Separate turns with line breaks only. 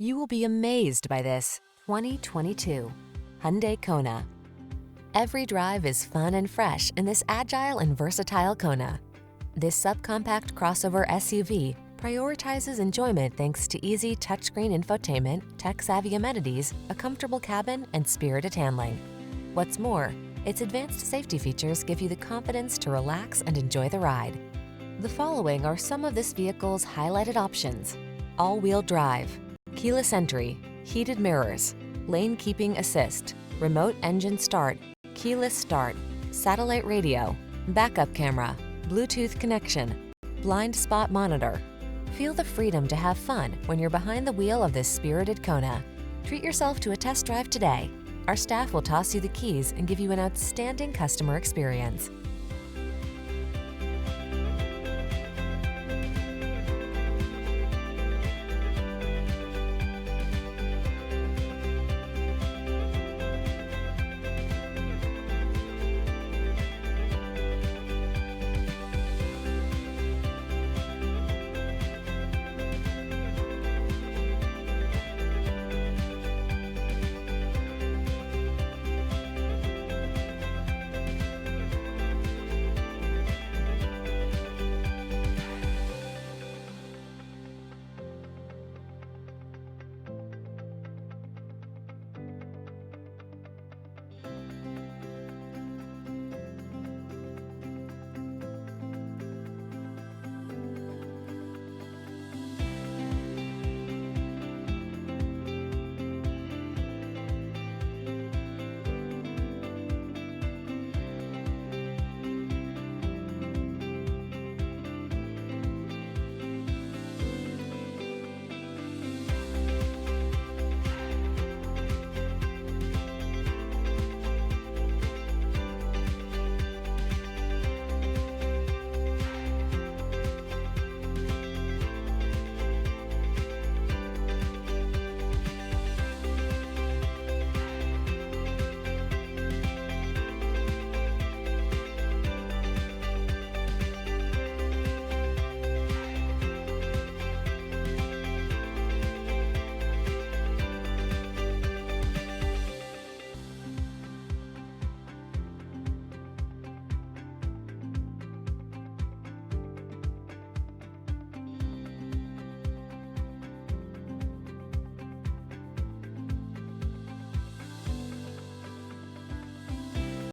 You will be amazed by this 2022 Hyundai Kona. Every drive is fun and fresh in this agile and versatile Kona. This subcompact crossover SUV prioritizes enjoyment thanks to easy touchscreen infotainment, tech-savvy amenities, a comfortable cabin, and spirited handling. What's more, its advanced safety features give you the confidence to relax and enjoy the ride. The following are some of this vehicle's highlighted options: all-wheel drive, keyless entry, heated mirrors, lane keeping assist, remote engine start, keyless start, satellite radio, backup camera, Bluetooth connection, blind spot monitor. Feel the freedom to have fun when you're behind the wheel of this spirited Kona. Treat yourself to a test drive today. Our staff will toss you the keys and give you an outstanding customer experience.